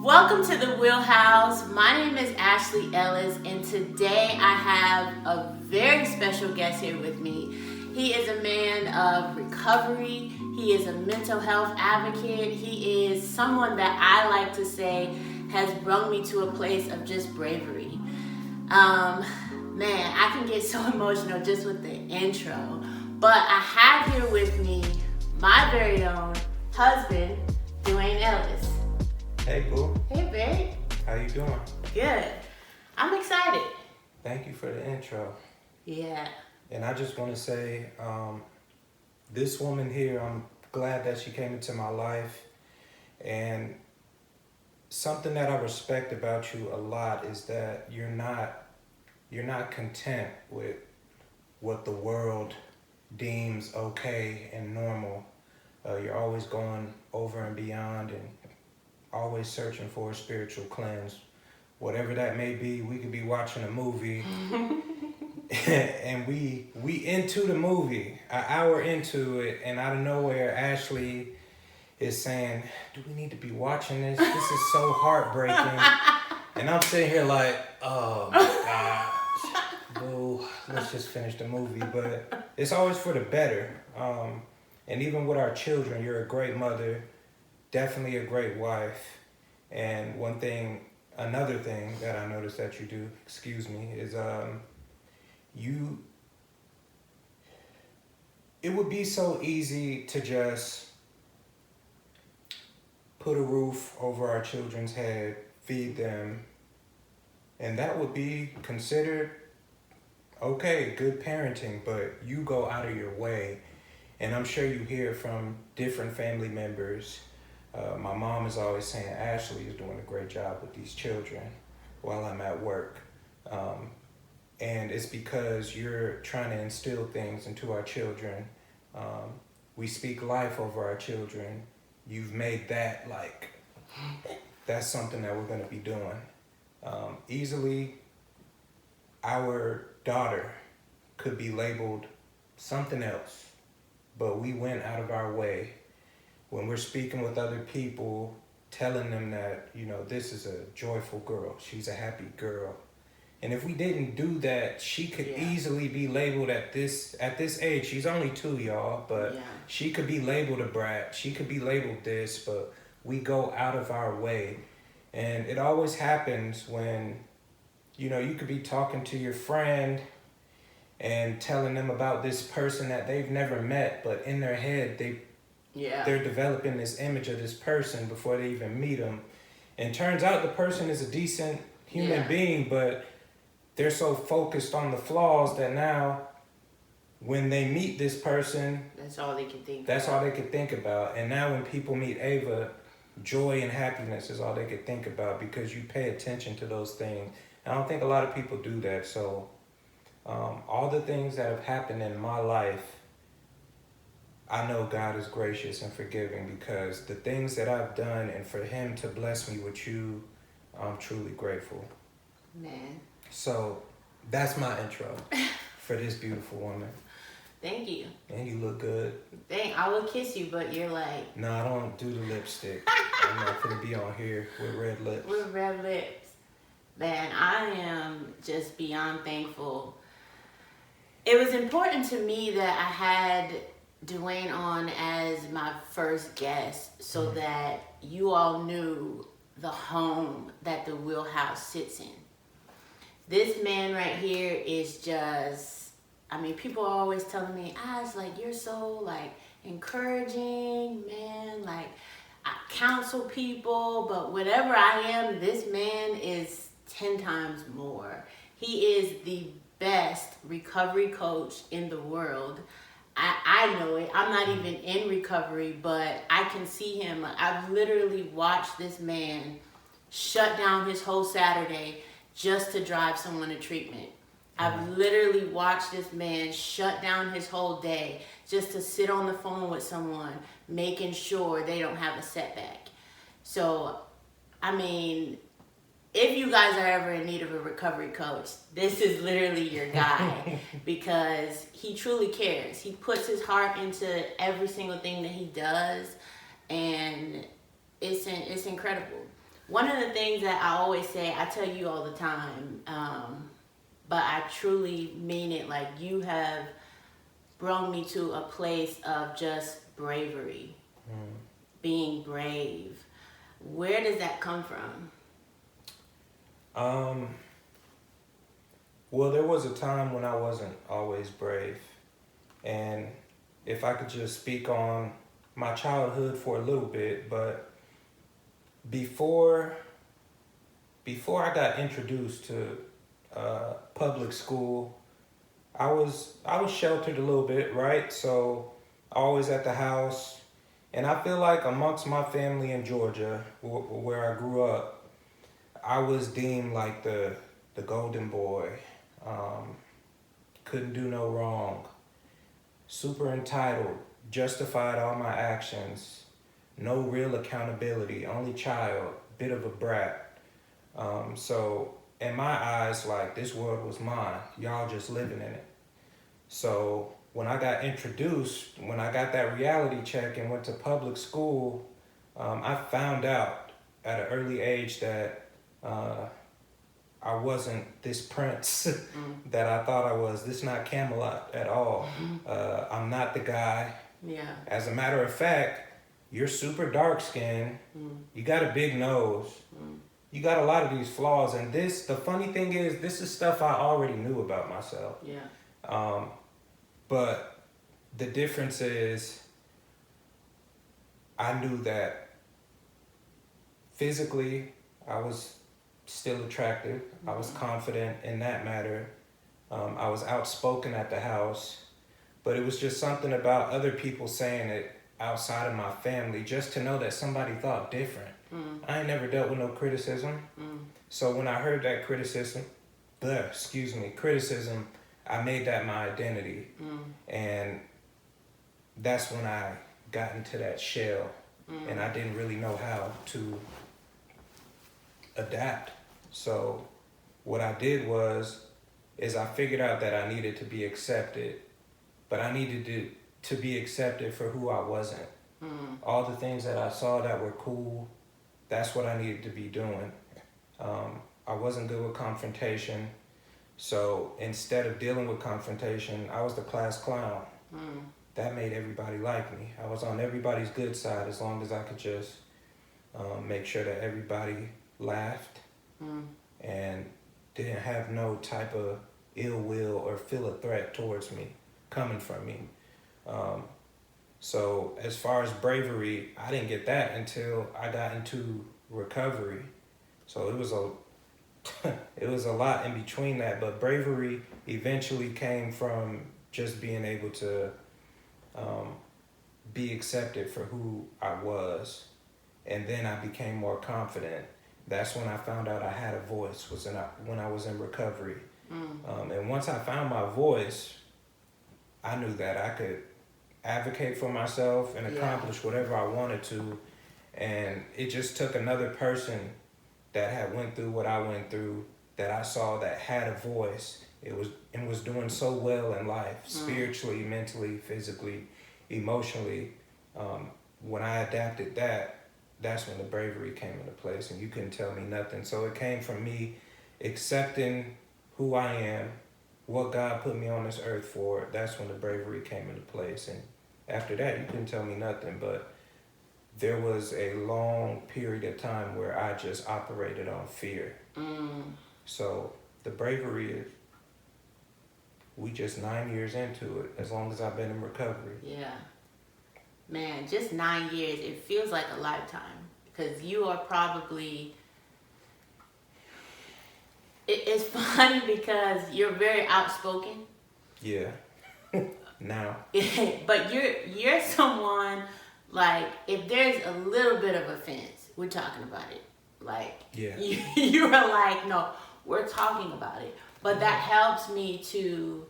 Welcome to the Wheelhouse. My name is Ashley Ellis, and today I have a very special guest here with me. He is a man of recovery. He is a mental health advocate. He is someone that I like to say has brought me to a place of just bravery. Man, I can get so emotional just with the intro. But I have here with me my very own husband, Dwayne Ellis. Hey, boo. Hey, babe. How you doing? Good. I'm excited. Thank you for the intro. Yeah. And I just want to say, this woman here, I'm glad that she came into my life. And something that I respect about you a lot is that you're not content with what the world deems okay and normal. You're always going over and beyond and always searching for a spiritual cleanse. Whatever that may be, we could be watching a movie and we into the movie, an hour into it, and out of nowhere, Ashley is saying, do we need to be watching this? This is so heartbreaking. And I'm sitting here like, oh my gosh, boo, let's just finish the movie. But it's always for the better. And even with our children, you're a great mother, definitely a great wife. And another thing that I noticed that you do, is it would be so easy to just put a roof over our children's head, feed them, and that would be considered okay, good parenting, but you go out of your way. And I'm sure you hear from different family members. My mom is always saying, Ashley is doing a great job with these children while I'm at work. And it's because you're trying to instill things into our children. We speak life over our children. You've made that that's something that we're going to be doing. Easily, our daughter could be labeled something else, but we went out of our way when we're speaking with other people, telling them that, this is a joyful girl. She's a happy girl. And if we didn't do that, she could easily be labeled at this age. She's only 2, y'all, but she could be labeled a brat. She could be labeled this, but we go out of our way. And it always happens when, you could be talking to your friend and telling them about this person that they've never met, but in their head, they're developing this image of this person before they even meet them. And turns out the person is a decent human being, but they're so focused on the flaws that now when they meet this person, That's all they can think about. And now when people meet Ava, joy and happiness is all they could think about because you pay attention to those things. I don't think a lot of people do that. So all the things that have happened in my life, I know God is gracious and forgiving because the things that I've done and for him to bless me with you, I'm truly grateful. Man. So that's my intro for this beautiful woman. Thank you. And you look good. I will kiss you, but you're like... No, I don't do the lipstick. I'm not going to be on here with red lips. With red lips. Man, I am just beyond thankful. It was important to me that I had Dwayne on as my first guest so that you all knew the home that the Wheelhouse sits in. This man right here is just, people are always telling me, you're so encouraging, man, I counsel people, but whatever I am, this man is 10 times more. He is the best recovery coach in the world. I know it. I'm not even in recovery, but I can see him. I've literally watched this man shut down his whole Saturday just to drive someone to treatment. I've literally watched this man shut down his whole day just to sit on the phone with someone, making sure they don't have a setback. So, if you guys are ever in need of a recovery coach, this is literally your guy because he truly cares. He puts his heart into every single thing that he does, and it's incredible. One of the things that I always say, I tell you all the time, but I truly mean it. Like, you have brought me to a place of just bravery, being brave. Where does that come from? Well, there was a time when I wasn't always brave. And if I could just speak on my childhood for a little bit, but before I got introduced to public school, I was sheltered a little bit, right? So always at the house, and I feel like amongst my family in Georgia, where I grew up, I was deemed like the golden boy. Couldn't do no wrong. Super entitled, justified all my actions, no real accountability, only child, bit of a brat. So in my eyes, like, this world was mine. Y'all just living in it. So when I got introduced, when I got that reality check and went to public school, I found out at an early age that I wasn't this prince that I thought I was. This is not Camelot at all. I'm not the guy. Yeah. As a matter of fact, you're super dark skinned. You got a big nose. You got a lot of these flaws. And the funny thing is, this is stuff I already knew about myself. Yeah. But the difference is, I knew that physically I was still attractive. I was confident in that matter. I was outspoken at the house. But it was just something about other people saying it outside of my family, just to know that somebody thought different. I ain't never dealt with no criticism. So when I heard that criticism, I made that my identity. And that's when I got into that shell. And I didn't really know how to adapt. So what I did is I figured out that I needed to be accepted, but I needed to be accepted for who I wasn't. All the things that I saw that were cool, that's what I needed to be doing. I wasn't good with confrontation. So instead of dealing with confrontation, I was the class clown. That made everybody like me. I was on everybody's good side as long as I could just make sure that everybody laughed and didn't have no type of ill will or feel a threat towards me, coming from me. So as far as bravery, I didn't get that until I got into recovery. So it was a lot in between that, but bravery eventually came from just being able to be accepted for who I was. And then I became more confident. That's when I found out I had a voice, when I was in recovery. And once I found my voice, I knew that I could advocate for myself and accomplish whatever I wanted to. And it just took another person that had went through what I went through, that I saw that had a voice. It was doing so well in life, spiritually, mentally, physically, emotionally. When I adapted that, that's when the bravery came into place, and you couldn't tell me nothing. So it came from me accepting who I am, what God put me on this earth for. That's when the bravery came into place. And after that, you couldn't tell me nothing. But there was a long period of time where I just operated on fear. So the bravery is, we just 9 years into it, as long as I've been in recovery. Yeah. Man, just 9 years, it feels like a lifetime, because you are probably, it's funny because you're very outspoken. Yeah. Now. But you're someone, like, if there's a little bit of offense, we're talking about it. Like, you are like, no, we're talking about it. But that helps me to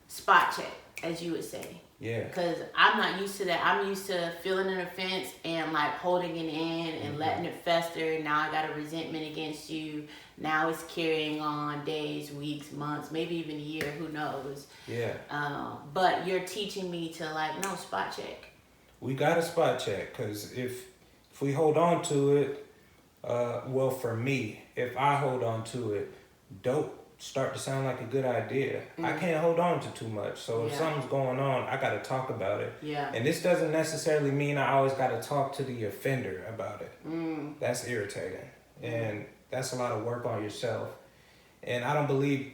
spot check, as you would say. Yeah. Because I'm not used to that. I'm used to feeling an offense and like holding it in and letting it fester. Now I got a resentment against you. Now it's carrying on days, weeks, months, maybe even a year. Who knows? Yeah. But you're teaching me to, like, no, spot check. We got to spot check, because if we hold on to it, Well, for me, if I hold on to it, dope start to sound like a good idea. I can't hold on to too much. So if something's going on, I got to talk about it. Yeah. And this doesn't necessarily mean I always got to talk to the offender about it. That's irritating. And that's a lot of work on yourself. And I don't believe,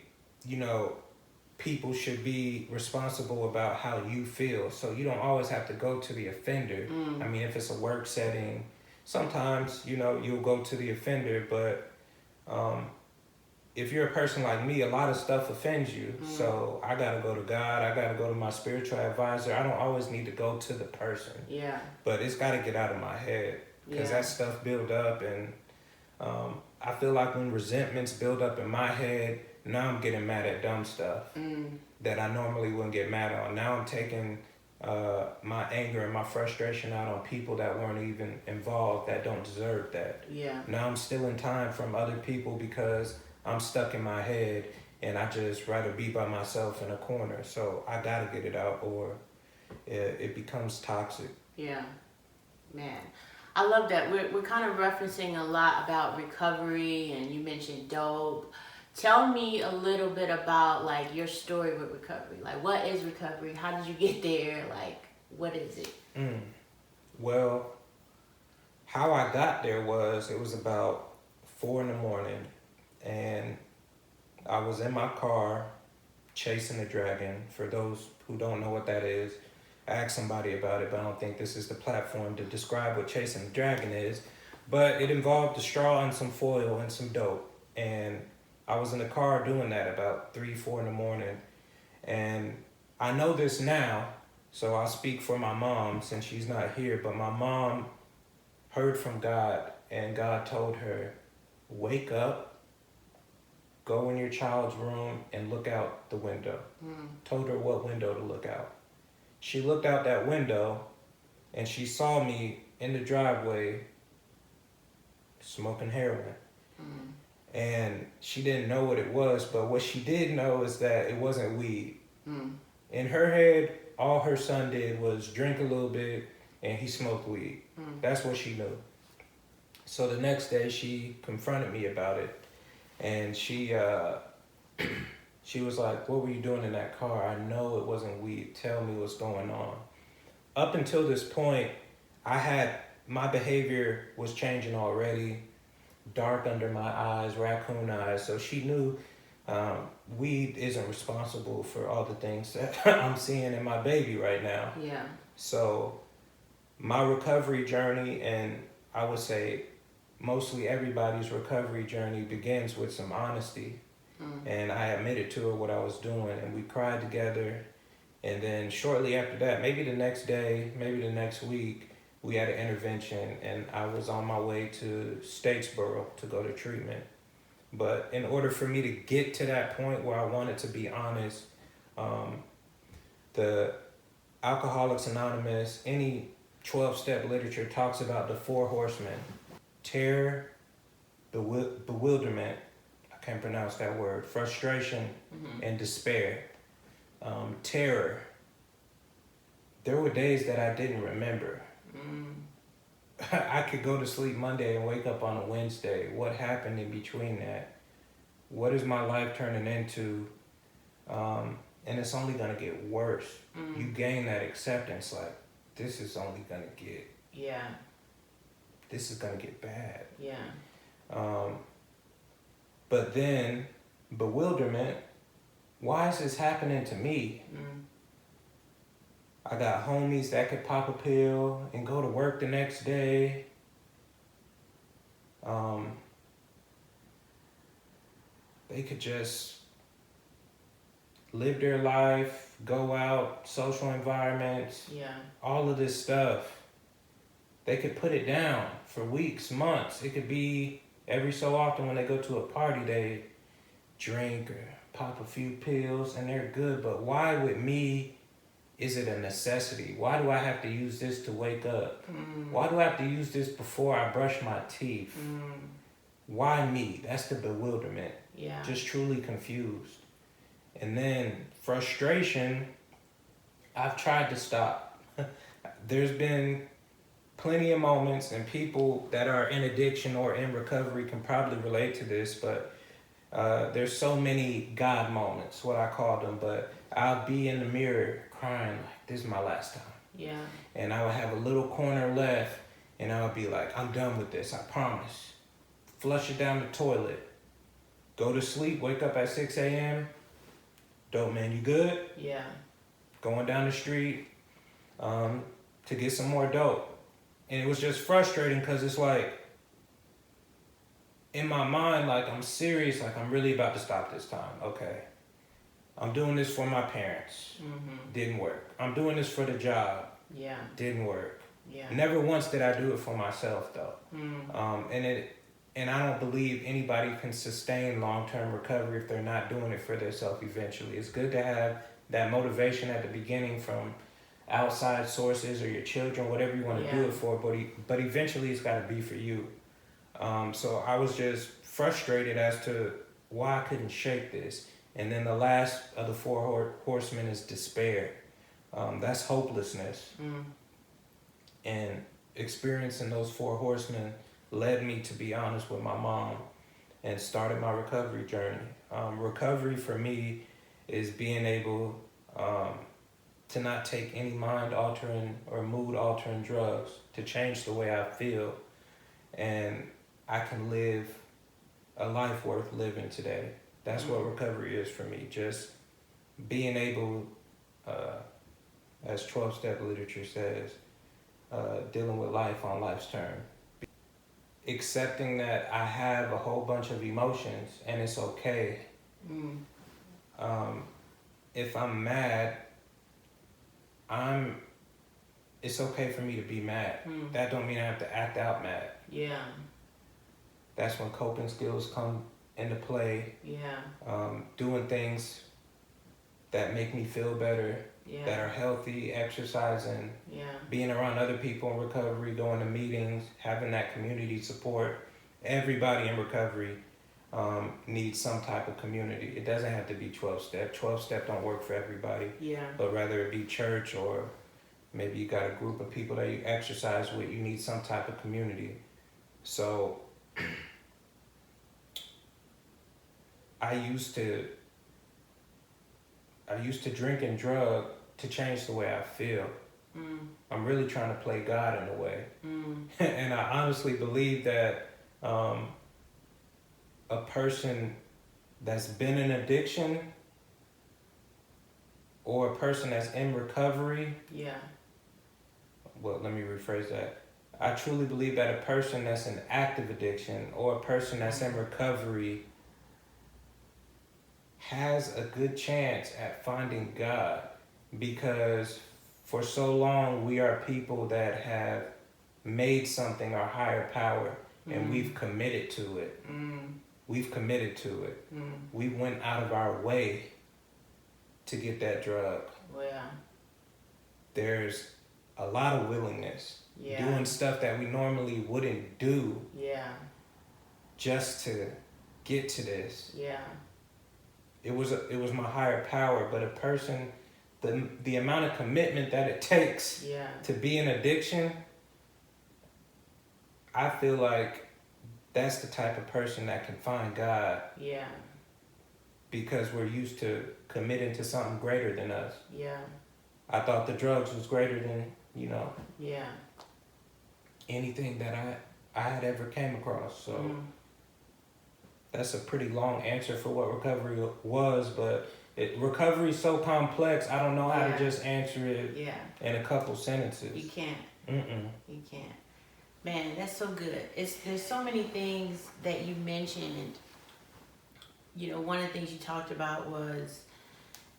people should be responsible about how you feel. So you don't always have to go to the offender. I mean, if it's a work setting, sometimes, you'll go to the offender, but if you're a person like me, a lot of stuff offends you. So I got to go to God. I got to go to my spiritual advisor. I don't always need to go to the person. Yeah. But it's got to get out of my head because that stuff build up. And I feel like when resentments build up in my head, now I'm getting mad at dumb stuff that I normally wouldn't get mad on. Now I'm taking my anger and my frustration out on people that weren't even involved, that don't deserve that. Yeah. Now I'm stealing time from other people because I'm stuck in my head and I just rather be by myself in a corner. So I gotta get it out or it becomes toxic. Yeah, man. I love that. We're kind of referencing a lot about recovery, and you mentioned dope. Tell me a little bit about like your story with recovery. Like, what is recovery? How did you get there? Like, what is it? Well, how I got there was, it was about 4 a.m. and I was in my car chasing a dragon. For those who don't know what that is, I asked somebody about it, but I don't think this is the platform to describe what chasing a dragon is. But it involved a straw and some foil and some dope. And I was in the car doing that about 3, 4 a.m. And I know this now, so I'll speak for my mom since she's not here, but my mom heard from God, and God told her, wake up, go in your child's room and look out the window. Told her what window to look out. She looked out that window and she saw me in the driveway smoking heroin. And she didn't know what it was, but what she did know is that it wasn't weed. In her head, all her son did was drink a little bit and he smoked weed. That's what she knew. So the next day she confronted me about it, and she was like, what were you doing in that car? I know it wasn't weed. Tell me what's going on. Up until this point, my behavior was changing already. Dark under my eyes, raccoon eyes. So she knew weed isn't responsible for all the things that I'm seeing in my baby right now. Yeah. So my recovery journey, and I would say mostly everybody's recovery journey, begins with some honesty. And I admitted to her what I was doing, and we cried together. And then shortly after that, maybe the next day, maybe the next week, we had an intervention, and I was on my way to Statesboro to go to treatment. But in order for me to get to that point where I wanted to be honest, the Alcoholics Anonymous, any 12-step literature talks about the 4 horsemen: terror, bewilderment, I can't pronounce that word, frustration, and despair. Terror. There were days that I didn't remember. I could go to sleep Monday and wake up on a Wednesday. What happened in between that? What is my life turning into? And it's only going to get worse. You gain that acceptance, like, this is only going to get... Yeah. This is going to get bad. Yeah. But then, bewilderment, why is this happening to me? I got homies that could pop a pill and go to work the next day. They could just live their life, go out, social environments, all of this stuff. They could put it down for weeks, months. It could be every so often when they go to a party, they drink or pop a few pills and they're good. But why with me is it a necessity? Why do I have to use this to wake up? Why do I have to use this before I brush my teeth? Why me? That's the bewilderment. Yeah. Just truly confused. And then frustration, I've tried to stop. There's been plenty of moments, and people that are in addiction or in recovery can probably relate to this, but there's so many God moments, what I call them, but I'll be in the mirror crying like, this is my last time. Yeah. And I would have a little corner left, and I would be like, I'm done with this, I promise. Flush it down the toilet. Go to sleep, wake up at 6 a.m. Dope, man, you good? Yeah. Going down the street to get some more dope. And it was just frustrating because it's like, in my mind, like, I'm serious, like, I'm really about to stop this time. Okay. I'm doing this for my parents. Didn't work. I'm doing this for the job. Yeah. Didn't work. Yeah. Never once did I do it for myself, though. And I don't believe anybody can sustain long-term recovery if they're not doing it for themselves eventually. It's good to have that motivation at the beginning from outside sources or your children, whatever you want to do it for, but eventually it's got to be for you. So I was just frustrated as to why I couldn't shake this. And then the last of the four horsemen is despair. That's hopelessness. And experiencing those four horsemen led me to be honest with my mom and started my recovery journey. Recovery for me is being able to not take any mind-altering or mood-altering drugs to change the way I feel. And I can live a life worth living today. That's what recovery is for me. Just being able, as 12-step literature says, dealing with life on life's terms. Accepting that I have a whole bunch of emotions and it's okay. If I'm mad, it's okay for me to be mad. That don't mean I have to act out mad. Yeah. That's when coping skills come into play. Yeah. Doing things that make me feel better, that are healthy, exercising, being around other people in recovery, going to meetings, having that community support. Everybody in recovery needs some type of community. It doesn't have to be 12-step. 12-step don't work for everybody. Yeah. But rather it be church, or maybe you got a group of people that you exercise with. You need some type of community. So I used to drink and drug to change the way I feel. I'm really trying to play God in a way. And I honestly believe that a person that's been in addiction or a person that's in recovery, well, let me rephrase that. I truly believe that a person that's in active addiction or a person that's in recovery has a good chance at finding God, because for so long we are people that have made something our higher power and we've committed to it. We've committed to it. We went out of our way to get that drug. There's a lot of willingness, doing stuff that we normally wouldn't do just to get to this. It was my higher power, but a person, the amount of commitment that it takes to be in addiction, I feel like that's the type of person that can find God. Because we're used to committing to something greater than us. I thought the drugs was greater than, anything that I had ever came across. So that's a pretty long answer for what recovery was, but recovery is so complex, I don't know how to just answer it in a couple sentences. You can't. You can't. Man, that's so good. There's so many things that you mentioned. One of the things you talked about was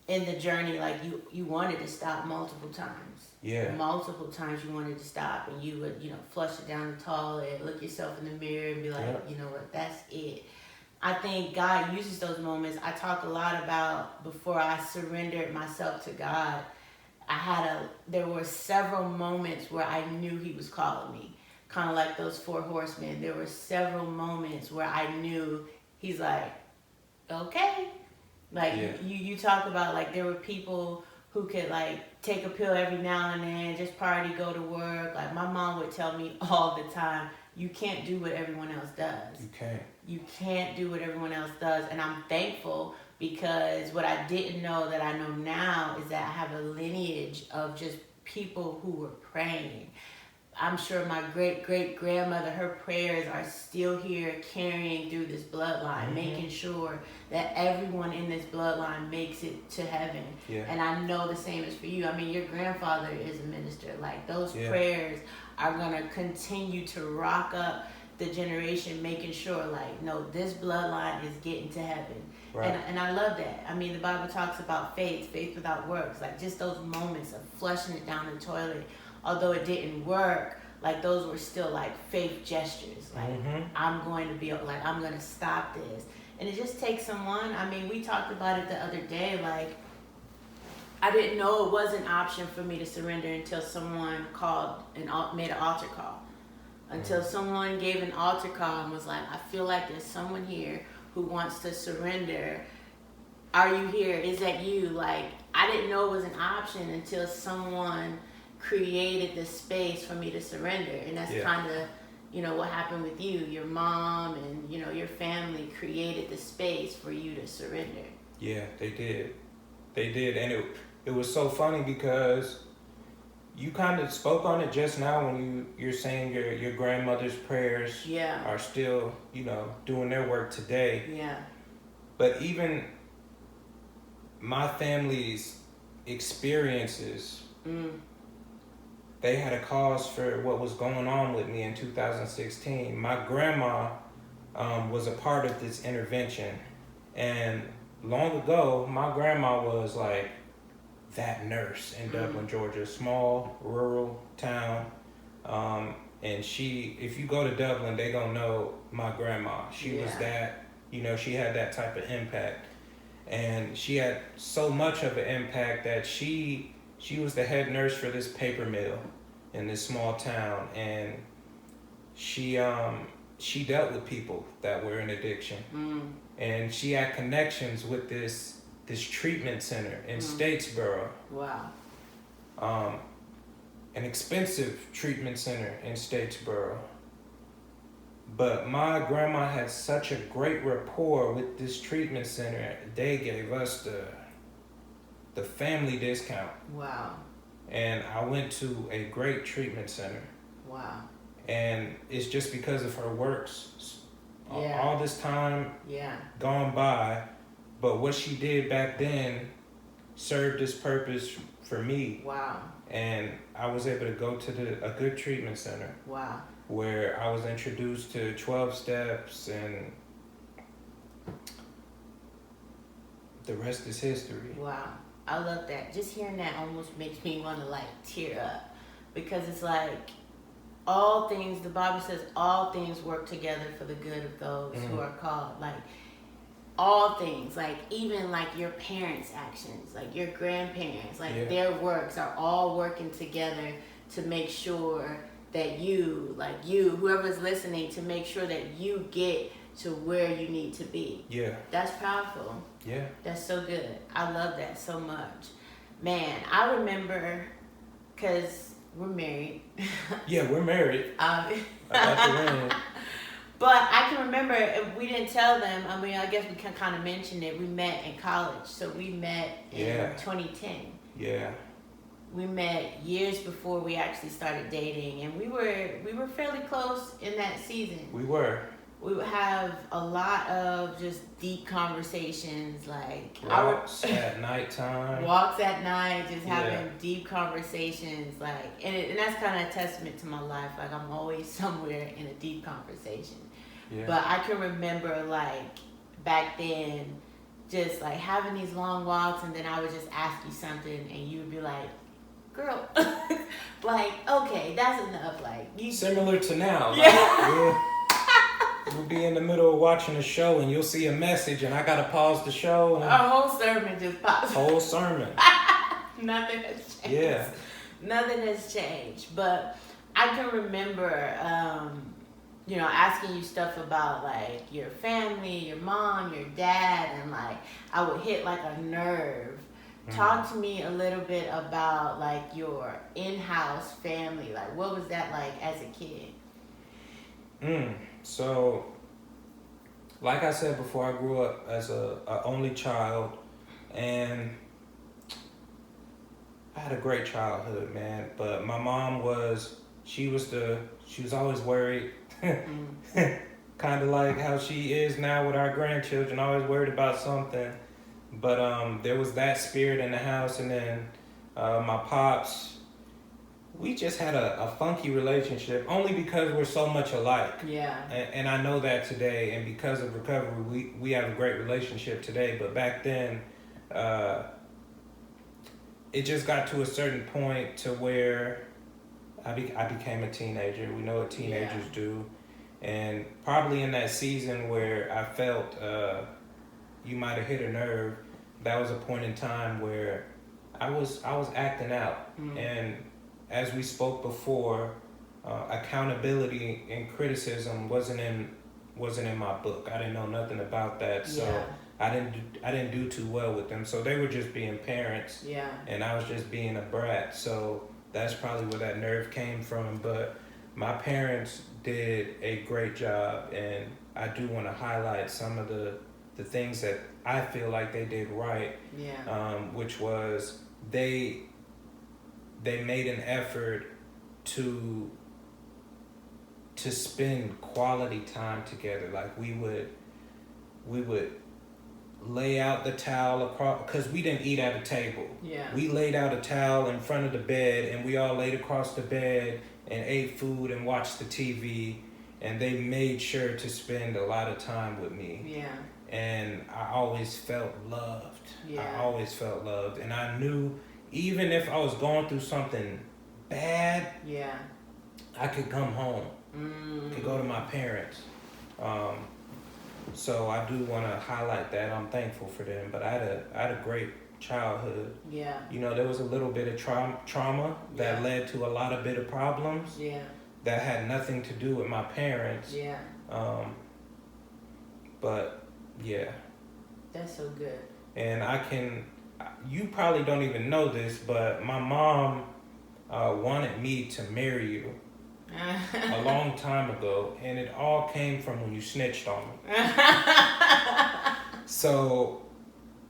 in the journey, like you wanted to stop multiple times. Multiple times you wanted to stop, and you would, flush it down the toilet, look yourself in the mirror and be like, you know what, that's it. I think God uses those moments. I talk a lot about before I surrendered myself to God, there were several moments where I knew He was calling me. Kind of like those four horsemen. There were several moments where I knew He's like, okay. Like you talk about, like there were people who could like take a pill every now and then, just party, go to work. Like my mom would tell me all the time, you can't do what everyone else does. You can't. You can't do what everyone else does. And I'm thankful because what I didn't know that I know now is that I have a lineage of just people who were praying. I'm sure my great-great-grandmother, her prayers are still here carrying through this bloodline, making sure that everyone in this bloodline makes it to heaven. Yeah. And I know the same is for you. I mean, your grandfather is a minister. Like, those prayers are going to continue to rock up the generation, making sure, like, no, this bloodline is getting to heaven. Right. And I love that. I mean, the Bible talks about faith without works. Like, just those moments of flushing it down the toilet. Although it didn't work, like those were still like faith gestures. Like I'm going to be like, I'm going to stop this. And it just takes someone. I mean, we talked about it the other day. Like, I didn't know it was an option for me to surrender until someone called and made an altar call. Until someone gave an altar call and was like, I feel like there's someone here who wants to surrender. Are you here? Is that you? Like, I didn't know it was an option until someone created the space for me to surrender. And that's kind of, you know, what happened with you. Your mom and, you know, your family created the space for you to surrender. Yeah, they did. They did. And it was so funny because you kind of spoke on it just now when you're saying your grandmother's prayers are still, you know, doing their work today. Yeah. But even my family's experiences, they had a cause for what was going on with me in 2016. My grandma was a part of this intervention. And long ago, my grandma was like that nurse in Dublin, Georgia, small, rural town. And she, if you go to Dublin, they gonna know my grandma. She was that, you know, she had that type of impact. And she had so much of an impact that she was the head nurse for this paper mill in this small town, and she dealt with people that were in addiction, and she had connections with this treatment center in Statesboro. Wow. An expensive treatment center in Statesboro. But my grandma had such a great rapport with this treatment center, they gave us the family discount. Wow. And I went to a great treatment center. Wow. And it's just because of her works. All this time gone by, but what she did back then served its purpose for me. Wow. And I was able to go to a good treatment center. Wow. Where I was introduced to 12 steps, and the rest is history. Wow. I love that. Just hearing that almost makes me want to like tear up, because it's like all things, the Bible says all things work together for the good of those who are called. Like all things, like even like your parents' actions, like your grandparents, like their works are all working together to make sure that you, whoever's listening, to make sure that you get to where you need to be. Yeah. That's powerful. Yeah. That's so good. I love that so much. Man, I remember, because we're married. Yeah, we're married. I got the ring. But I can remember, we didn't tell them, I mean, I guess we can kind of mention it. We met in college. So we met in 2010. Yeah. We met years before we actually started dating, and we were fairly close in that season. We were. We would have a lot of just deep conversations, like walks at nighttime. Walks at night, just having deep conversations, like, and that's kind of a testament to my life. Like, I'm always somewhere in a deep conversation. Yeah. But I can remember, like, back then, just like having these long walks, and then I would just ask you something, and you would be like, girl, like, okay, that's enough. Like, you similar to now. Like, we'll be in the middle of watching a show, and you'll see a message, and I gotta pause the show. And our whole sermon just pops. Whole sermon. Nothing has changed. Yeah. Nothing has changed. But I can remember, asking you stuff about like your family, your mom, your dad, and like I would hit like a nerve Talk to me a little bit about like your in-house family. Like, what was that like as a kid? So, like I said before, I grew up as a only child, and I had a great childhood, man. But my mom she was always worried, kind of like how she is now with our grandchildren, always worried about something. But there was that spirit in the house, and then my pops. We just had a funky relationship, only because we're so much alike. Yeah. And I know that today, and because of recovery, we have a great relationship today. But back then, it just got to a certain point to where I became a teenager. We know what teenagers do. And probably in that season where I felt you might have hit a nerve, that was a point in time where I was acting out. And as we spoke before, accountability and criticism wasn't in my book. I didn't know nothing about that, so I didn't do too well with them. So they were just being parents, and I was just being a brat. So that's probably where that nerve came from. But my parents did a great job, and I do want to highlight some of the things that I feel like they did right. Which was they made an effort to spend quality time together. Like we would lay out the towel across, because we didn't eat at a table. We laid out a towel in front of the bed, and we all laid across the bed and ate food and watched the TV, and they made sure to spend a lot of time with me. And I always felt loved. I always felt loved, and I knew even if I was going through something bad, I could come home. I could go to my parents. So I do want to highlight that. I'm thankful for them. But I had a great childhood. You know, there was a little bit of trauma that led to a lot of bitter problems. That had nothing to do with my parents. But yeah. That's so good. And you probably don't even know this, but my mom wanted me to marry you a long time ago, and it all came from when you snitched on me. So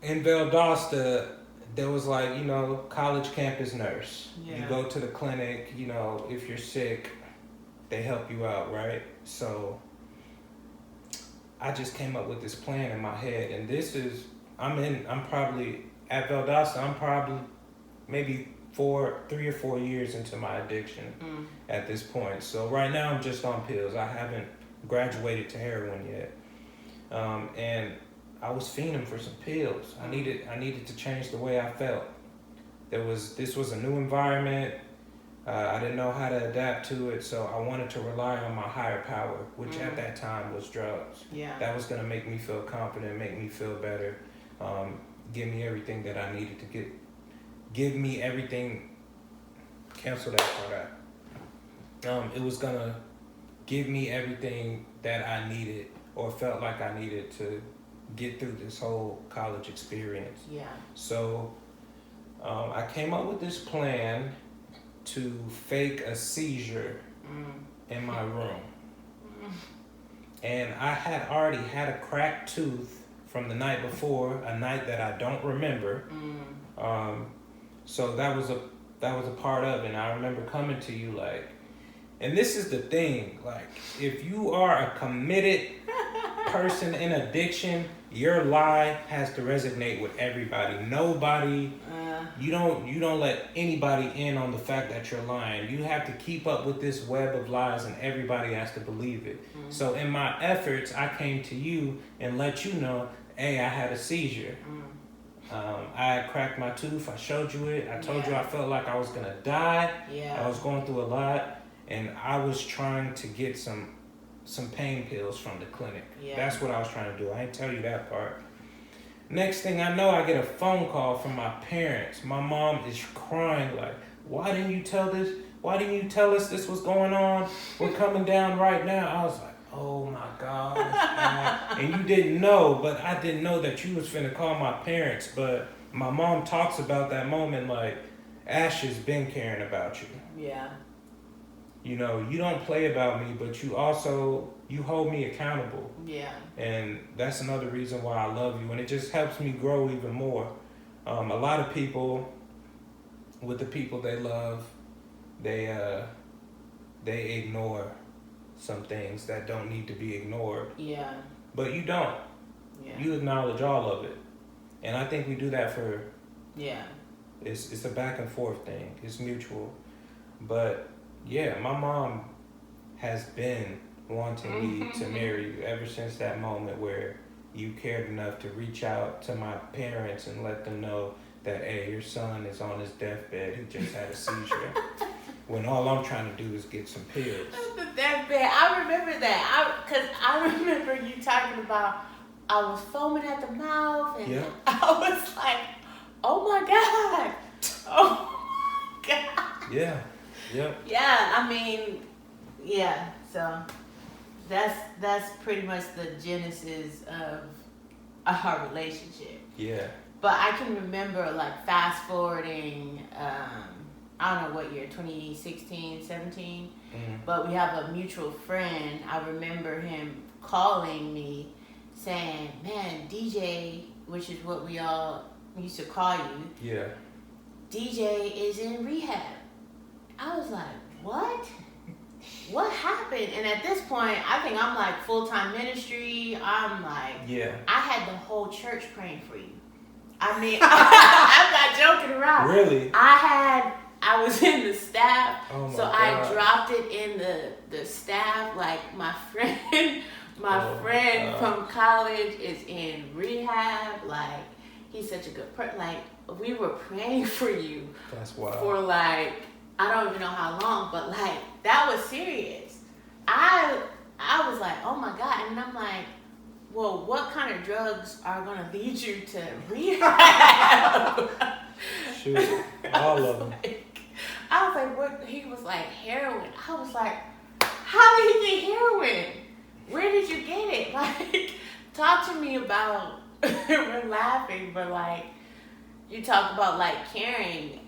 in Valdosta, there was like, you know, college campus nurse. You go to the clinic, you know, if you're sick, they help you out, right? So I just came up with this plan in my head, and I'm probably at Valdosta, I'm probably maybe 3 or 4 years into my addiction at this point. So right now I'm just on pills. I haven't graduated to heroin yet. And I was fiending for some pills. I needed to change the way I felt. This was a new environment. I didn't know how to adapt to it, so I wanted to rely on my higher power, which at that time was drugs. That was going to make me feel confident, make me feel better, give me everything that I needed to give me everything. Cancel that part out. It was going to give me everything that I needed or felt like I needed to get through this whole college experience. So I came up with this plan to fake a seizure in my room. And I had already had a cracked tooth from the night before, a night that I don't remember. So that was a part of it. And I remember coming to you like, and this is the thing, like if you are a committed person in addiction, your lie has to resonate with everybody. Nobody, you don't let anybody in on the fact that you're lying. You have to keep up with this web of lies, and everybody has to believe it. So in my efforts, I came to you and let you know, hey, I had a seizure. I had cracked my tooth. I showed you it. I told you I felt like I was gonna die. I was going through a lot, and I was trying to get some pain pills from the clinic. That's what I was trying to do. I didn't tell you that part. Next thing I know, I get a phone call from my parents. My mom is crying like, why didn't you tell this? Why didn't you tell us this was going on? We're coming down right now. I was like, oh my gosh. And you didn't know, but I didn't know that you was finna call my parents. But my mom talks about that moment like, Ash has been caring about you. Yeah. You know, you don't play about me, but you hold me accountable. Yeah. And that's another reason why I love you. And it just helps me grow even more. A lot of people, with the people they love, they ignore some things that don't need to be ignored. Yeah. But you don't. Yeah. You acknowledge all of it. And I think we do that for... Yeah. It's a back and forth thing. It's mutual. But yeah, my mom has been wanting me to marry you ever since that moment where you cared enough to reach out to my parents and let them know that, hey, your son is on his deathbed. He just had a seizure. When all I'm trying to do is get some pills. The deathbed. I remember that. Because I remember you talking about I was foaming at the mouth and Yeah. I was like, oh my God. Oh my God. Yeah. Yep. Yeah, I mean, yeah. So that's pretty much the genesis of our relationship. Yeah. But I can remember like fast forwarding, I don't know what year, 2016, 17. But we have a mutual friend. I remember him calling me saying, man, DJ, which is what we all used to call you. Yeah. DJ is in rehab. I was like, what? What happened? And at this point, I think I'm like full-time ministry. I'm like, Yeah. I had the whole church praying for you. I mean, I'm not joking around. Really? I was in the staff, Oh my so God. I dropped it in the staff. Like my friend from college is in rehab. Like he's such a good person. Like we were praying for you. That's wild. For like I don't even know how long, but like that was serious. I was like, oh my God, and I'm like, well, what kind of drugs are gonna lead you to rehab? Shoot, all of them. I was like, what? He was like, heroin. I was like, how did he get heroin? Where did you get it? Like, talk to me about, we're laughing, but like, you talk about like caring.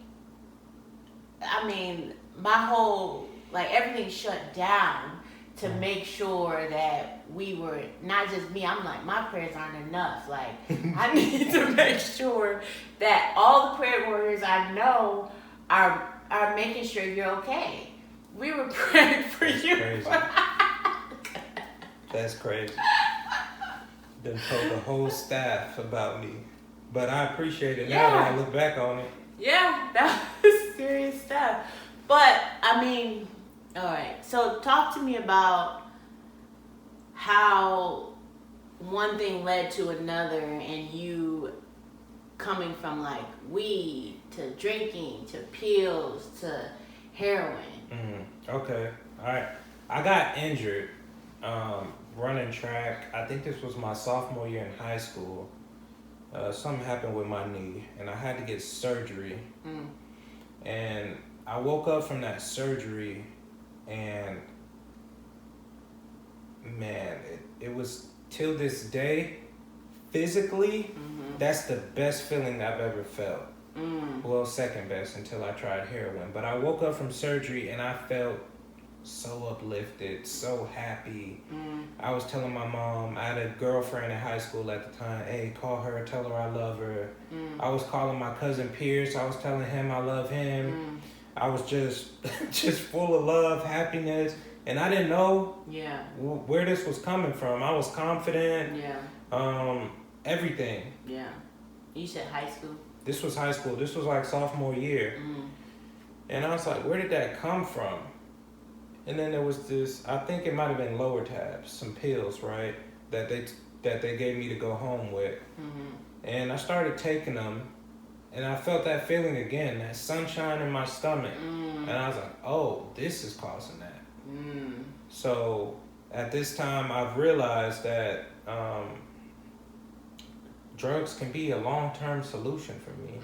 I mean, my whole, like everything shut down to make sure that we were, not just me, I'm like, my prayers aren't enough. Like, I need to make sure that all the prayer warriors I know are making sure you're okay. We were praying for you. Crazy. That's crazy. Done told the whole staff about me. But I appreciate it now that I look back on it. Yeah, that was serious stuff. But, I mean, all right. So talk to me about how one thing led to another and you coming from like weed to drinking to pills to heroin. Okay. All right. I got injured running track. I think this was my sophomore year in high school. Something happened with my knee and I had to get surgery. And I woke up from that surgery and man, it was till this day, physically, that's the best feeling I've ever felt. Well, second best until I tried heroin. But I woke up from surgery and I felt so uplifted, so happy. I was telling my mom, I had a girlfriend in high school at the time, hey, call her, tell her I love her. I was calling my cousin Pierce, I was telling him I love him. I was just full of love, happiness, and I didn't know where this was coming from. I was confident, everything. Yeah. You said high school? This was high school. This was like sophomore year. And I was like, where did that come from? And then there was this, I think it might have been lower tabs, some pills, right? That they gave me to go home with. And I started taking them. And I felt that feeling again, that sunshine in my stomach. And I was like, oh, this is causing that. So at this time, I've realized that drugs can be a long-term solution for me.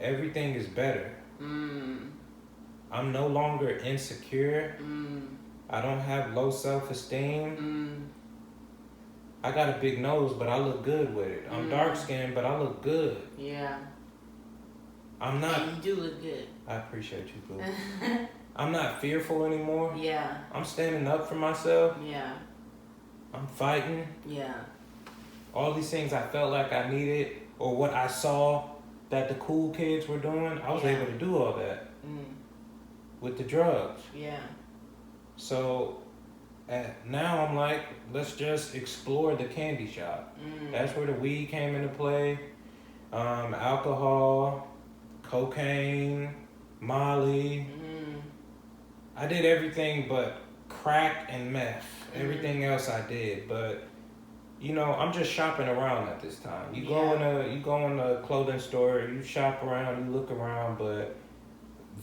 Everything is better. I'm no longer insecure. I don't have low self-esteem. I got a big nose, but I look good with it. I'm dark skinned, but I look good. Yeah. I'm not. And you do look good. I appreciate you, boo. I'm not fearful anymore. Yeah. I'm standing up for myself. Yeah. I'm fighting. Yeah. All these things I felt like I needed, or what I saw that the cool kids were doing, I was able to do all that with the drugs. Yeah. So now I'm like, let's just explore the candy shop. That's where the weed came into play. Alcohol, cocaine, Molly. I did everything but crack and meth. Everything else I did, but I'm just shopping around at this time. You go in a clothing store, you shop around, you look around, but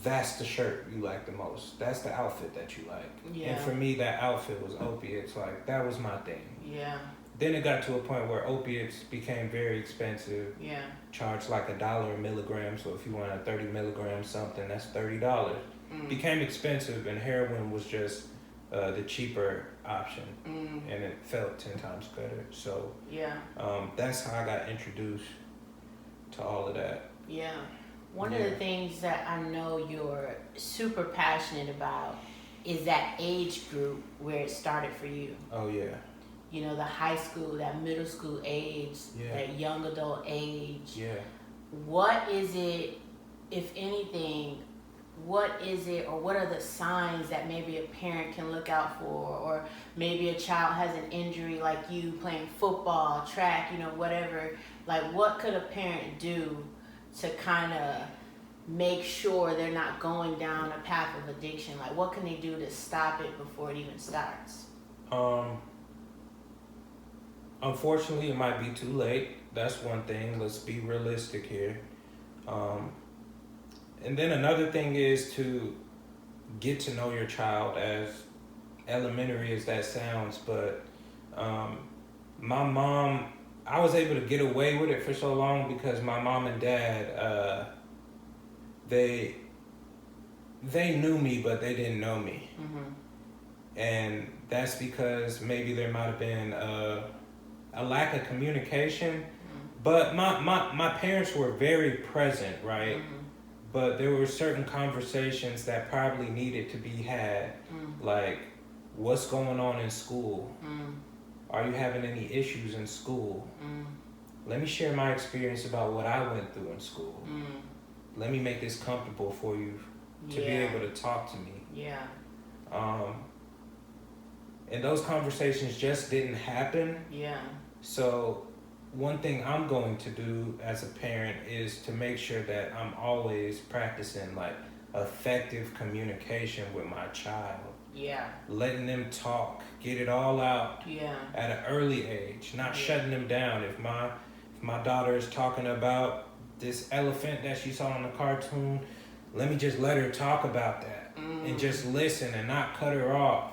that's the shirt you like the most. That's the outfit that you like. Yeah. And for me, that outfit was opiates. Like, that was my thing. Yeah. Then it got to a point where opiates became very expensive. Yeah. Charged like $1 a milligram. So if you want a 30 milligram something, that's $30. Became expensive, and heroin was just the cheaper option, and it felt 10 times better. So that's how I got introduced to all of that. Yeah. One of the things that I know you're super passionate about is that age group where it started for you. Oh, yeah. The high school, that middle school age, that young adult age. Yeah. What is it, if anything, what is it, or what are the signs that maybe a parent can look out for, or maybe a child has an injury like you playing football, track, whatever. Like, what could a parent do to kind of make sure they're not going down a path of addiction? Like, what can they do to stop it before it even starts? Unfortunately, it might be too late. That's one thing. Let's be realistic here. And then another thing is to get to know your child, as elementary as that sounds. But my mom, I was able to get away with it for so long because my mom and dad, they knew me, but they didn't know me. And that's because maybe there might have been a lack of communication. But my parents were very present, right? But there were certain conversations that probably needed to be had, like, what's going on in school? Are you having any issues in school? Let me share my experience about what I went through in school. Let me make this comfortable for you to be able to talk to me. Yeah. And those conversations just didn't happen. Yeah. So one thing I'm going to do as a parent is to make sure that I'm always practicing like effective communication with my child. Yeah. Letting them talk, get it all out at an early age, not shutting them down. If my daughter is talking about this elephant that she saw on the cartoon, let me just let her talk about that and just listen and not cut her off.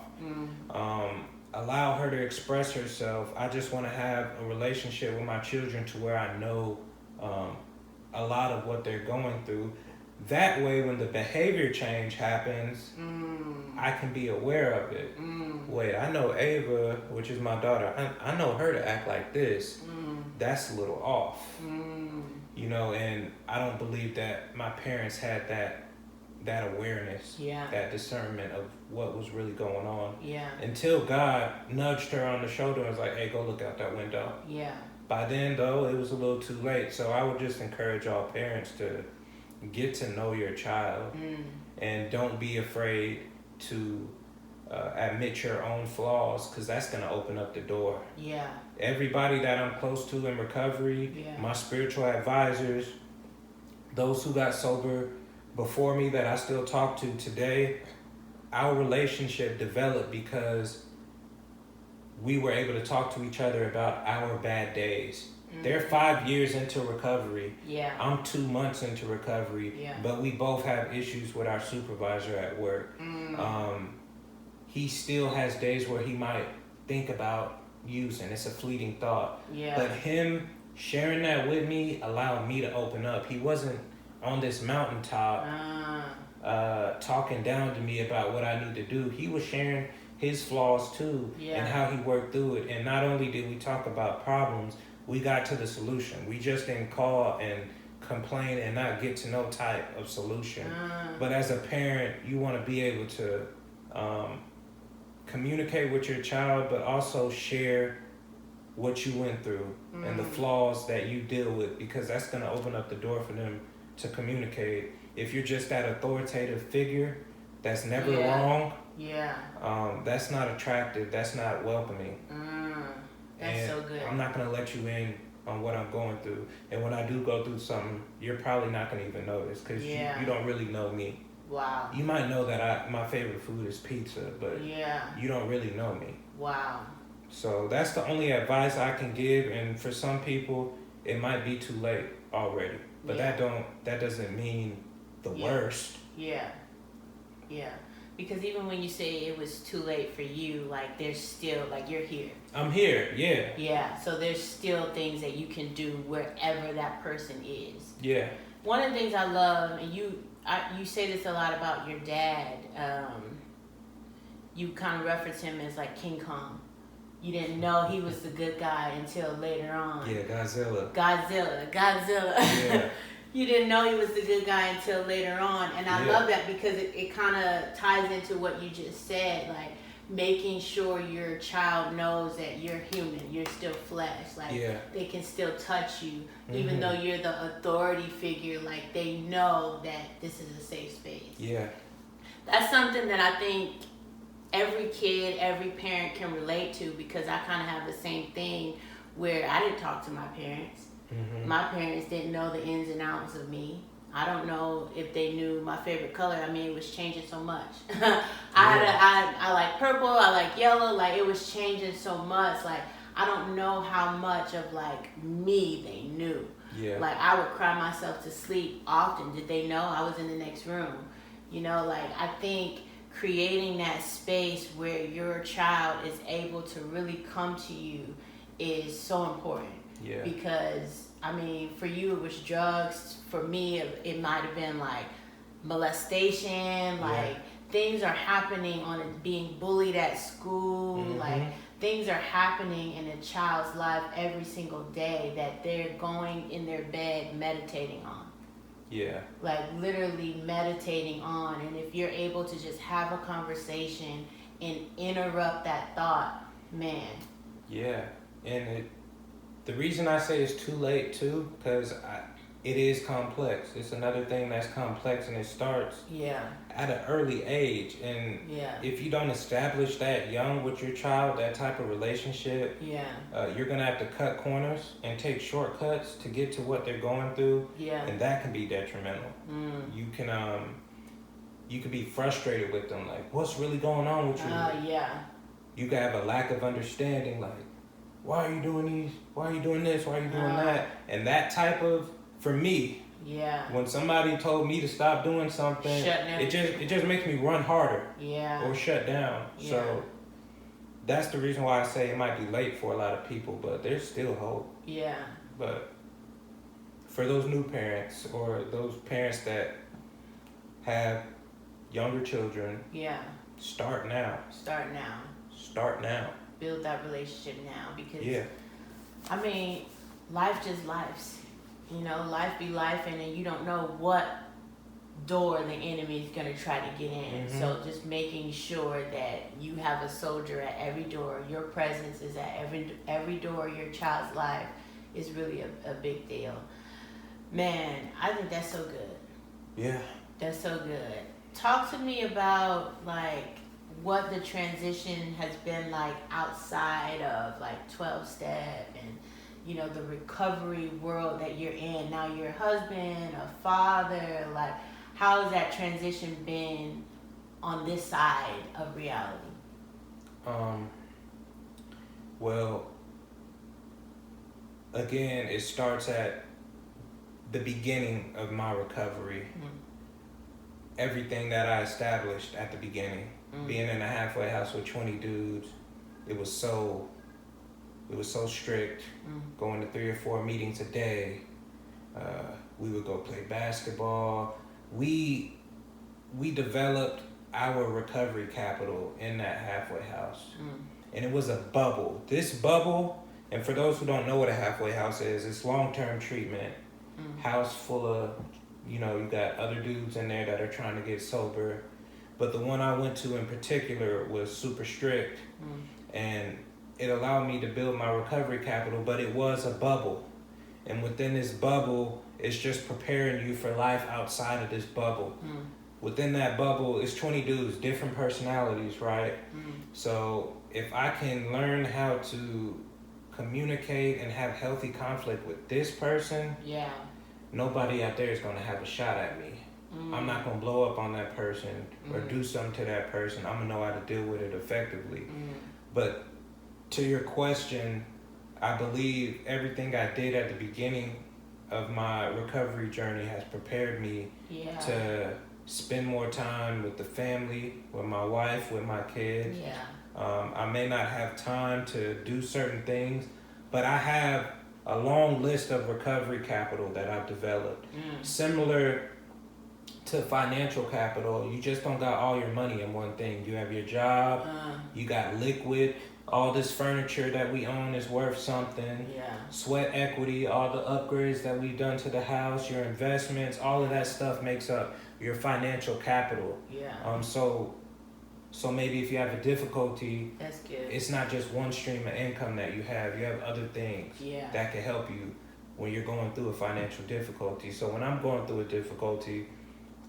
Allow her to express herself. I just want to have a relationship with my children to where I know a lot of what they're going through. That way, when the behavior change happens, I can be aware of it. Wait, I know Ava, which is my daughter, I know her to act like this. That's a little off. And I don't believe that my parents had that awareness, that discernment of what was really going on. Until God nudged her on the shoulder and was like, hey, go look out that window. By then, though, it was a little too late. So I would just encourage all parents to get to know your child and don't be afraid to admit your own flaws, because that's going to open up the door. Everybody that I'm close to in recovery, my spiritual advisors, those who got sober before me that I still talk to today, our relationship developed because we were able to talk to each other about our bad days. They're 5 years into recovery. I'm 2 months into recovery, but we both have issues with our supervisor at work. He still has days where he might think about using. It's a fleeting thought. But him sharing that with me allowed me to open up. He wasn't on this mountaintop talking down to me about what I need to do. He was sharing his flaws too, Yeah. and how he worked through it. And not only did we talk about problems, we got to the solution. We just didn't call and complain and not get to no type of solution. But as a parent, you want to be able to communicate with your child, but also share what you went through and the flaws that you deal with, because that's going to open up the door for them to communicate. If you're just that authoritative figure that's never wrong, that's not attractive, that's not welcoming. That's and so good. I'm not going to let you in on what I'm going through. And when I do go through something, you're probably not going to even notice, because you don't really know me. Wow. You might know that my favorite food is pizza, but you don't really know me. Wow. So that's the only advice I can give, and for some people it might be too late already. But that doesn't mean the worst. Yeah. Because even when you say it was too late for you, like there's still, like, you're here. I'm here, yeah. Yeah, so there's still things that you can do wherever that person is. Yeah. One of the things I love, and you say this a lot about your dad, you kind of reference him as like King Kong. You didn't know he was the good guy until later on. Yeah, Godzilla. Yeah. You didn't know he was the good guy until later on. And I love that, because it kind of ties into what you just said, like making sure your child knows that you're human, you're still flesh, like they can still touch you, even though you're the authority figure, like they know that this is a safe space. Yeah. That's something that I think every kid, every parent can relate to, because I kind of have the same thing where I didn't talk to my parents. My parents didn't know the ins and outs of me. I don't know if they knew my favorite color. I mean, it was changing so much. I like purple, I like yellow, like it was changing so much. Like I don't know how much of like me they knew. Yeah. Like I would cry myself to sleep often. Did they know I was in the next room? You know, like I think creating that space where your child is able to really come to you is so important. Yeah. Because I mean, for you it was drugs. For me, it might have been like molestation. Like things are happening on it, being bullied at school. Like things are happening in a child's life every single day that they're going in their bed meditating on. Yeah. Like literally meditating on. And if you're able to just have a conversation and interrupt that thought, man. Yeah. And the reason I say it's too late too, because it is complex. It's another thing that's complex, and it starts at an early age. And if you don't establish that young with your child, that type of relationship, you're going to have to cut corners and take shortcuts to get to what they're going through. Yeah. And that can be detrimental. You can be frustrated with them, like, what's really going on with you? You can have a lack of understanding, like, why are you doing these? Why are you doing this? Why are you doing that? And that type of, for me, when somebody told me to stop doing something, it just makes me run harder. Or shut down. So that's the reason why I say it might be late for a lot of people, but there's still hope. Yeah. But for those new parents, or those parents that have younger children, start now. Build that relationship now, because I mean, life just lives. You know, life be life, and then you don't know what door the enemy is going to try to get in. So just making sure that you have a soldier at every door. Your presence is at every door of your child's life is really a big deal. Man, I think that's so good. Yeah. That's so good. Talk to me about, like, what the transition has been like outside of like 12-step and, you know, the recovery world that you're in. Now you're a husband, a father, like how has that transition been on this side of reality? Well, again, it starts at the beginning of my recovery. Everything that I established at the beginning. Being in a halfway house with 20 dudes, it was so strict. Going to 3 or 4 meetings a day. We would go play basketball. We developed our recovery capital in that halfway house. Mm. And it was a bubble. This bubble, and for those who don't know what a halfway house is, it's long-term treatment. House full of, you got other dudes in there that are trying to get sober. But the one I went to in particular was super strict. And it allowed me to build my recovery capital, but it was a bubble. And within this bubble, it's just preparing you for life outside of this bubble. Within that bubble, it's 20 dudes, different personalities, right? So if I can learn how to communicate and have healthy conflict with this person, nobody out there is going to have a shot at me. I'm not going to blow up on that person or do something to that person. I'm going to know how to deal with it effectively. But to your question, I believe everything I did at the beginning of my recovery journey has prepared me to spend more time with the family, with my wife, with my kids. I may not have time to do certain things, but I have a long list of recovery capital that I've developed. Similar to financial capital, you just don't got all your money in one thing. You have your job, you got liquid, all this furniture that we own is worth something. Sweat equity, all the upgrades that we've done to the house, your investments, all of that stuff makes up your financial capital. So maybe if you have a difficulty, that's good. It's not just one stream of income that you have other things that can help you when you're going through a financial difficulty. So when I'm going through a difficulty,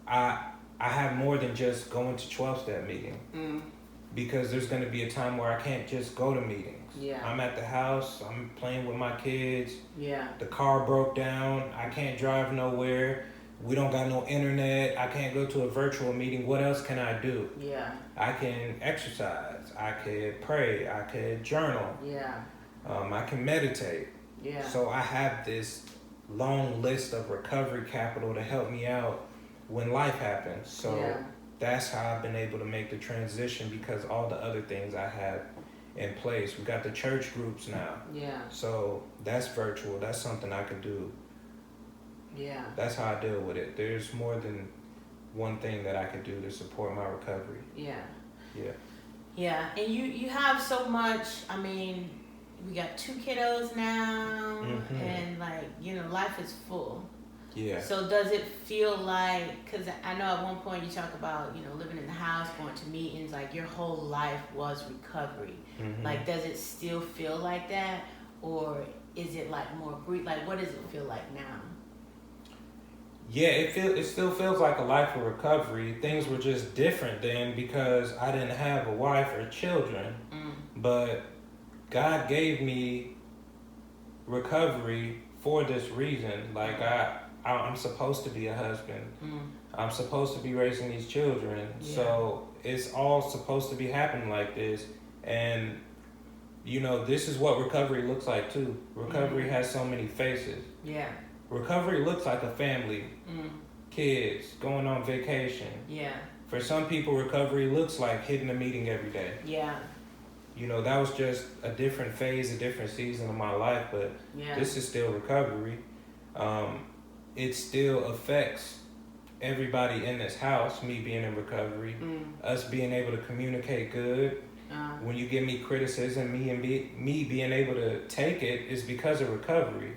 I have more than just going to 12-step meeting. Because there's going to be a time where I can't just go to meetings. I'm at the house, I'm playing with my kids. The car broke down, I can't drive nowhere. We don't got no internet. I can't go to a virtual meeting. What else can I do? I can exercise. I could pray. I could journal. I can meditate. So I have this long list of recovery capital to help me out when life happens. So that's how I've been able to make the transition, because all the other things I have in place. We got the church groups now. So that's virtual. That's something I can do. That's how I deal with it. There's more than one thing that I can do to support my recovery. And you have so much. I mean, we got 2 kiddos now, and life is full. So does it feel like, because I know at one point you talk about, living in the house, going to meetings, like your whole life was recovery. Like, does it still feel like that? Or is it like more brief? Like, what does it feel like now? It still feels like a life of recovery. Things were just different then because I didn't have a wife or children. But God gave me recovery for this reason. Like, I'm supposed to be a husband. I'm supposed to be raising these children. So it's all supposed to be happening like this. And, this is what recovery looks like too. Recovery has so many faces. Recovery looks like a family, kids, going on vacation. For some people, recovery looks like hitting a meeting every day. That was just a different phase, a different season of my life, but this is still recovery. It still affects everybody in this house, me being in recovery, us being able to communicate good. When you give me criticism, me being able to take it is because of recovery.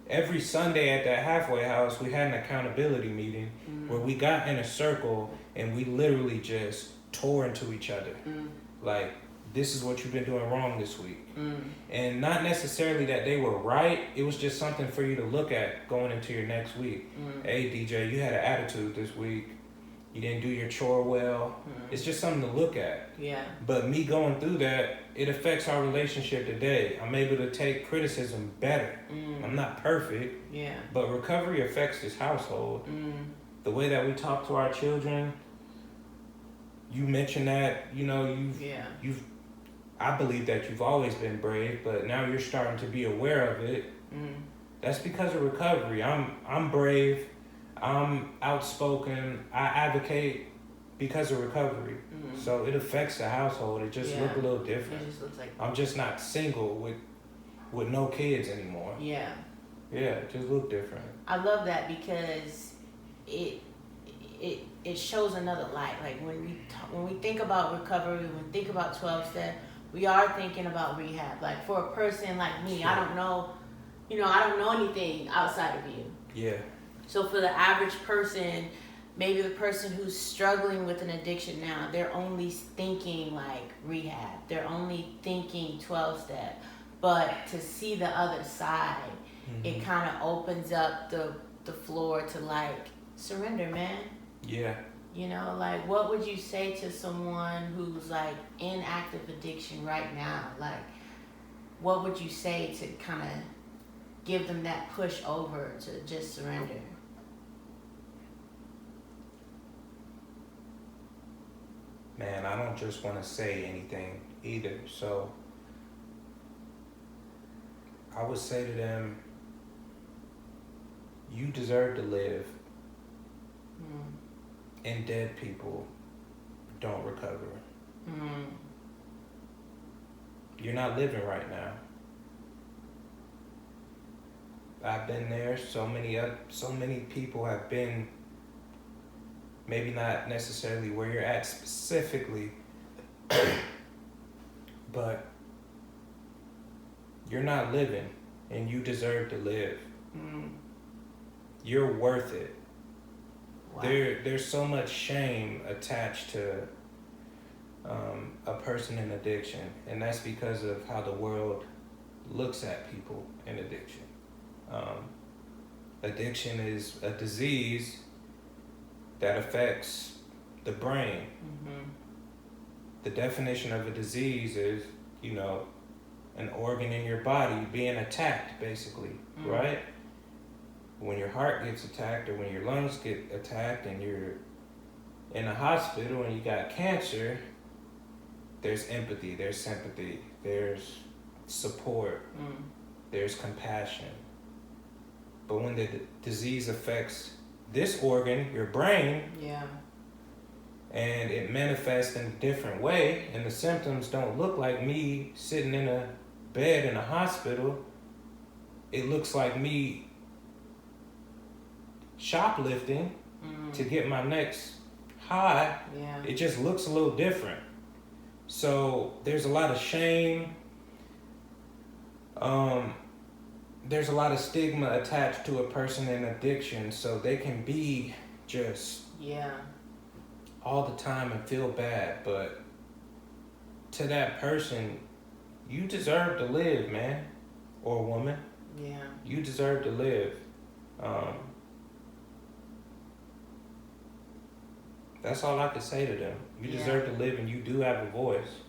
Every Sunday at that halfway house, we had an accountability meeting where we got in a circle and we literally just tore into each other. Like, this is what you've been doing wrong this week. And not necessarily that they were right. It was just something for you to look at going into your next week. Hey, DJ, you had an attitude this week. You didn't do your chore well. It's just something to look at. But me going through that, it affects our relationship today. I'm able to take criticism better. I'm not perfect. But recovery affects this household. The way that we talk to our children. You mentioned that, you've I believe that you've always been brave, but now you're starting to be aware of it. That's because of recovery. I'm brave. I'm outspoken. I advocate because of recovery. So it affects the household. It just look a little different. It just looks like I'm just not single with no kids anymore. It just look different. I love that because it shows another light. Like when we think about recovery, when we think about 12-step, we are thinking about rehab. Like for a person like me, I don't know, I don't know anything outside of you. Yeah. So for the average person, maybe the person who's struggling with an addiction now, they're only thinking like rehab. They're only thinking 12-step. But to see the other side, it kind of opens up the floor to like surrender, man. Yeah. Like what would you say to someone who's like in active addiction right now? Like what would you say to kind of give them that push over to just surrender? Man, I don't just want to say anything either. So I would say to them, you deserve to live. And dead people don't recover. You're not living right now. I've been there. So many people have been, maybe not necessarily where you're at specifically, but you're not living, and you deserve to live. You're worth it. Wow. There's so much shame attached to a person in addiction, and that's because of how the world looks at people in addiction. Addiction is a disease that affects the brain. The definition of a disease is, an organ in your body being attacked, basically, right? When your heart gets attacked or when your lungs get attacked and you're in a hospital and you got cancer, there's empathy, there's sympathy, there's support, there's compassion. But when the disease affects this organ, your brain, and it manifests in a different way, and the symptoms don't look like me sitting in a bed in a hospital, it looks like me shoplifting to get my next high. It just looks a little different. So there's a lot of shame. There's a lot of stigma attached to a person in addiction, so they can be just all the time and feel bad. But to that person, you deserve to live, man, or woman. You deserve to live. That's all I could say to them. You deserve to live, and you do have a voice.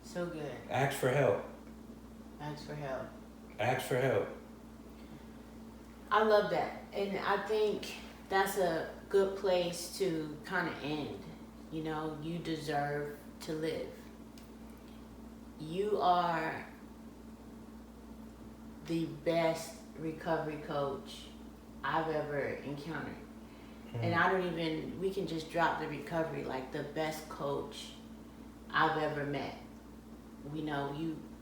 So good. Ask for help. Ask for help. Ask for help. I love that. And I think that's a good place to kind of end. You deserve to live. You are the best recovery coach I've ever encountered. And we can just drop the recovery, like the best coach I've ever met.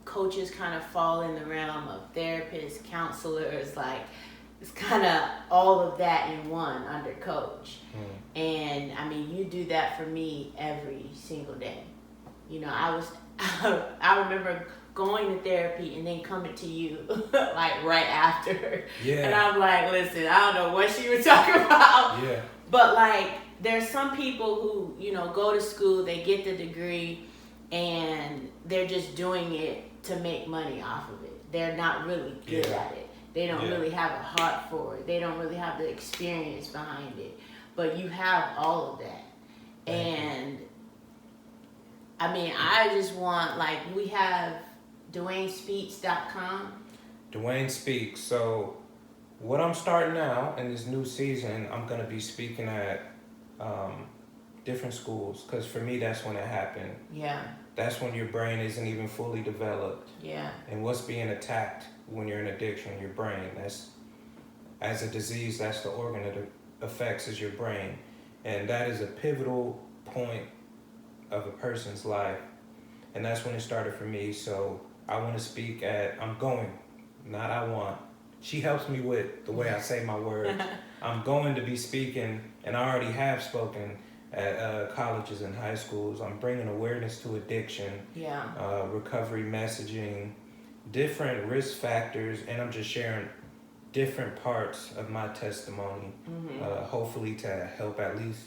Coaches kind of fall in the realm of therapists, counselors, like it's kind of all of that in one under coach. And you do that for me every single day. I remember going to therapy and then coming to you like right after. And I'm like, listen, I don't know what she was talking about. But like there's some people who, go to school, they get the degree and they're just doing it to make money off of it. They're not really good at it. They don't really have a heart for it. They don't really have the experience behind it. But you have all of that. And I just want, like, we have DwayneSpeaks.com. Dwayne Speaks. So what I'm starting now in this new season, I'm going to be speaking at different schools, because for me, that's when it happened. That's when your brain isn't even fully developed. And what's being attacked when you're in addiction, your brain. That's, as a disease, that's the organ that affects is your brain. And that is a pivotal point of a person's life. And that's when it started for me. So I want to speak at, I'm going, not I want. she helps me with the way I say my words. I'm going to be speaking, and I already have spoken at colleges and high schools. I'm bringing awareness to addiction, recovery messaging, different risk factors, and I'm just sharing different parts of my testimony, hopefully to help at least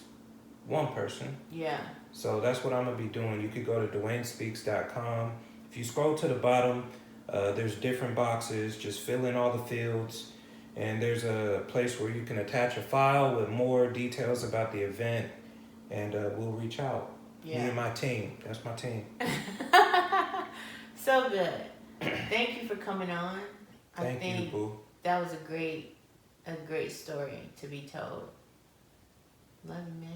one person. Yeah. So that's what I'm going to be doing. You could go to DwayneSpeaks.com. If you scroll to the bottom, there's different boxes. Just fill in all the fields. And there's a place where you can attach a file with more details about the event. And we'll reach out. Yeah. Me and my team. That's my team. So good. Thank you for coming on. Thank you, boo. That was a great story to be told. Love you, man.